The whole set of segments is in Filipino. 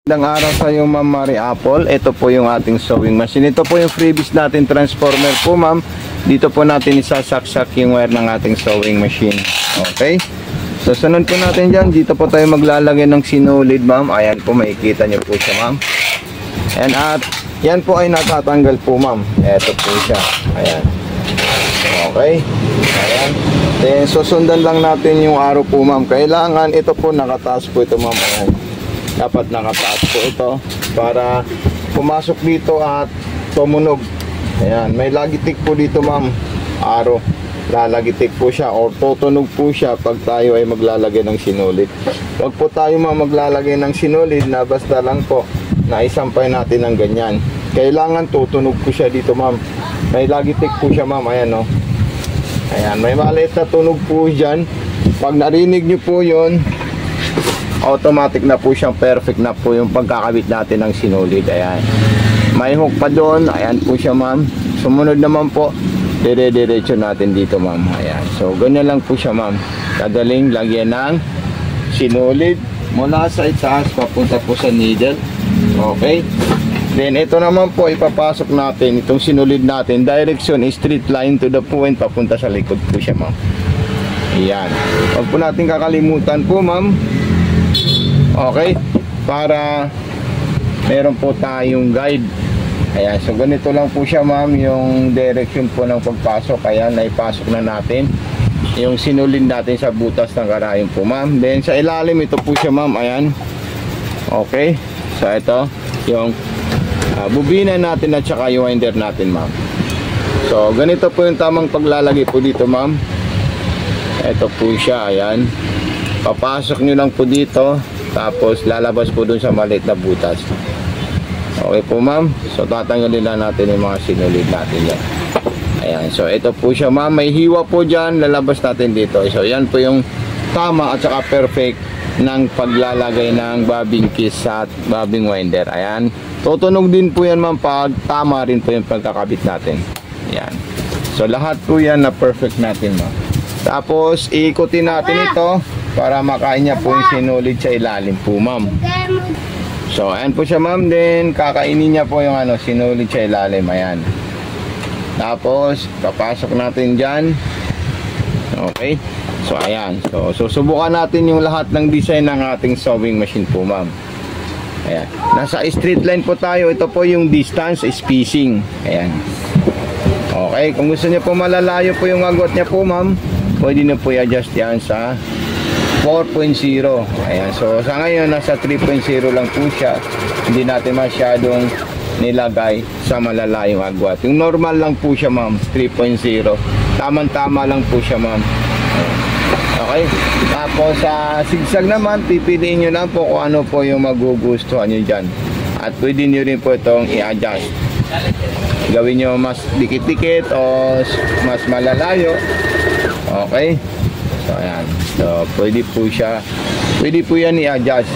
Magandang araw sa iyo, Ma'am Mary Apple. Ito po yung ating sewing machine. Ito po yung freebies natin transformer po, ma'am. Dito po natin isasaksak yung wire ng ating sewing machine. Okay? So, sunod po natin dyan. Dito po tayo maglalagay ng sinulid, ma'am. Ayan po, makikita nyo po siya, ma'am. And at yan po ay natatanggal po, ma'am. Ito po siya. Ayan. Okay? Ayan. Then, susundan lang natin yung arrow po, ma'am. Kailangan ito po nakataas po ito, ma'am. Ayan. Dapat nakataas po ito para pumasok dito at tumunog. Ayan, may lagitik po dito, ma'am. Arrow. Lalagitik po siya o tutunog po siya pag tayo ay maglalagay ng sinulid. Huwag po tayo, ma'am, maglalagay ng sinulid na basta lang po na isampay natin ng ganyan. Kailangan tutunog po siya dito, ma'am. May lagitik po siya, ma'am. Ayan, no. Ayan, may maliit na tunog po dyan. Pag narinig nyo po yun, automatic na po siyang perfect na po yung pagkakabit natin ng sinulid. Ayan, may hook pa doon. Ayan po siya, ma'am. Sumunod naman po, dire-diretso natin dito, ma'am. Ayan, so ganyan lang po siya, ma'am. Kadaling lagyan ng sinulid mula sa itaas papunta po sa needle. Okay, then ito naman po ipapasok natin itong sinulid natin. Direction is straight line to the point, papunta sa likod po siya, ma'am. Ayan, huwag po natin kakalimutan po, ma'am. Okay, para meron po tayong guide. Ayan, so ganito lang po siya, ma'am, yung direction po ng pagpasok. Ayan, naipasok na natin yung sinulid natin sa butas ng karayom po, ma'am. Then sa ilalim, ito po siya, ma'am. Ayan. Okay, so ito yung bubina natin at saka yung winder natin, ma'am. So ganito po yung tamang paglalagay po dito, ma'am. Ito po siya. Ayan, papasok nyo lang po dito, tapos lalabas po dun sa maliit na butas. Okay po, ma'am. So tatanggalin lang natin yung mga sinulid natin yan. Ayan, so ito po siya, ma'am. May hiwa po dyan, lalabas natin dito. So yan po yung tama at saka perfect ng paglalagay ng bobbin case at bobbin winder. Ayan, tutunog din po yan, ma'am, pag tama rin po yung pagkakabit natin. Ayan, so lahat po yan na perfect natin, ma'am. Tapos iikutin natin ito para makain niya po yung sinulid sa ilalim po, ma'am. So ayan po siya, ma'am. Then kakainin niya po yung sinulid sa ilalim. Ayan, tapos papasok natin dyan. Okay, so ayan, so susubukan natin yung lahat ng design ng ating sewing machine po, ma'am. Ayan, nasa straight line po tayo. Ito po yung distance spacing. Ayan, okay, kung gusto niyo po malalayo po yung agot niya po, ma'am, pwede niyo po i-adjust yan sa 4.0. Ayan, so sa ngayon nasa 3.0 lang po siya. Hindi natin masyadong nilagay sa malalayong agwat. Yung normal lang po siya, ma'am, 3.0. Tamang-tama lang po siya, ma'am. Okay, tapos sa zigzag naman, pipiliin nyo lang po kung ano po yung magugustuhan nyo dyan. At pwede nyo rin po itong i-adjust. Gawin nyo mas dikit-dikit o mas malalayo. Okay, so ayan, so pwede po siya, pwede po yan i-adjust.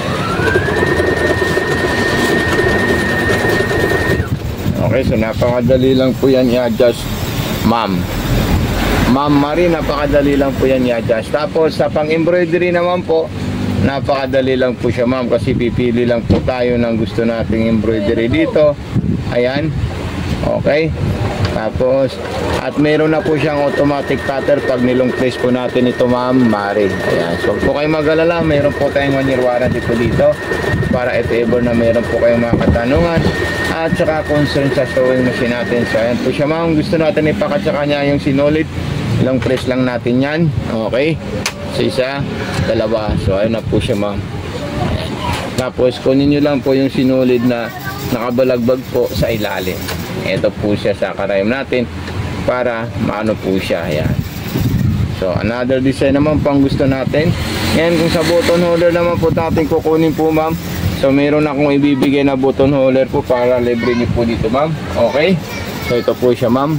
Okay, so napakadali lang po yan i-adjust, ma'am. Ma'am Mary, napakadali lang po yan i-adjust. Tapos sa pang-embroidery naman po, napakadali lang po siya, ma'am, kasi pipili lang po tayo ng gusto nating embroidery dito. Ayan, okay. Tapos at meron na po siyang automatic cutter pag nilong place po natin ito, ma'am Mary. Ayan, so po kayo mag-alala, meron po tayong 1 year warranty po dito para if ever na meron po kayong mga katanungan at saka concern sa sewing machine natin. So ayan po siya, ma'am. Gusto natin ipakat sa kanya yung sinulid, ilang press lang natin yan. Okay, so isa, dalawa. So ayun na po siya, ma'am. Tapos kunin nyo lang po yung sinulid na nakabalagbag po sa ilalim. Ito po siya sa karayom natin para maano po siya. Ayan, so another design naman pang gusto natin. Yan, kung sa button holder naman po natin kukunin po, ma'am. So meron akong ibibigay na button holder po para libre niyo po dito, ma'am. Okay, so ito po siya, ma'am.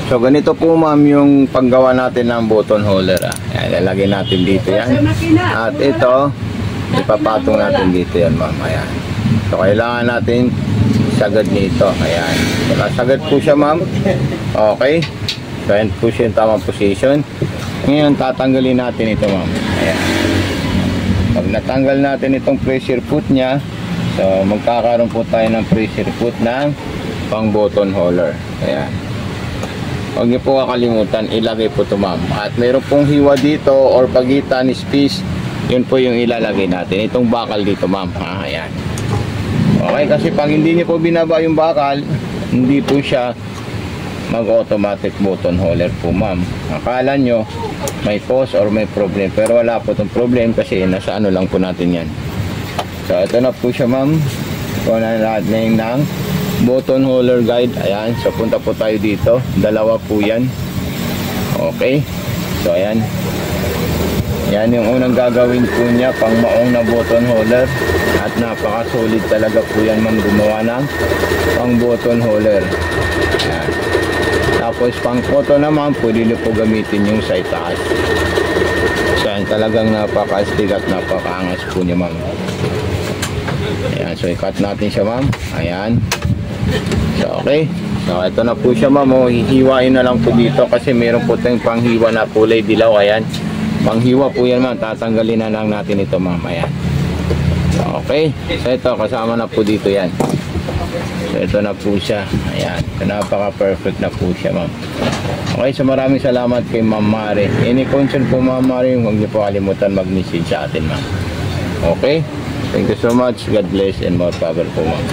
So ganito po, ma'am, yung paggawa natin ng button holder. Ayan, lalagay natin dito yan. At ito, ipapatong natin dito yan, ma'am. Ayan, so kailangan natin sagad nito. Ayan, so nasagad po siya, ma'am. Okay, so ayan po siya yung tamang position. Ngayon tatanggalin natin ito, ma'am. Ayan, pag natanggal natin itong pressure foot nya, So, magkakaroon po tayo ng pre-circuit ng pang button holder. Ayan. Huwag niyo po kakalimutan, ilagay po ito ma'am. At mayroon pong hiwa dito or pagitan, space, yun po yung ilalagay natin. Itong bakal dito ma'am. Ayan. Okay, kasi pag hindi niyo po binaba yung bakal, hindi po siya mag-automatic button holder po ma'am. Akala nyo may pause or may problem, pero wala po itong problem kasi nasa ano lang po natin yan. So ito na po siya ma'am. Ito na lahat na yung ng button holder guide. Ayan, so punta po tayo dito, dalawa po yan. Okay, so ayan, yan yung unang gagawin po niya, pang maong na button holder. At napaka solid talaga po yan ma'am, gumawa ng pang button holder. Ayan. Tapos pang photo naman, pwede nyo po gamitin yung sa itaas. So yan, talagang napaka-astig at napaka-angas po niya ma'am. Ayan, so i-cut natin siya ma'am. Ayan. So okay, so ito na po siya ma'am. Hihiwain na lang po dito kasi meron po tayong panghiwa na kulay dilaw. Ayan, panghiwa po yan ma'am, tatanggalin na lang natin ito ma'am. Ayan. So okay, so ito kasama na po dito yan. So ito na po siya. Ayan, so napaka perfect na po siya ma'am. Okay, so maraming salamat kay Ma'am Mari. Any concern po Ma'am Mari, huwag niyo po kalimutan mag-message sa atin ma'am. Okay, thank you so much, God bless and more power po ma'am.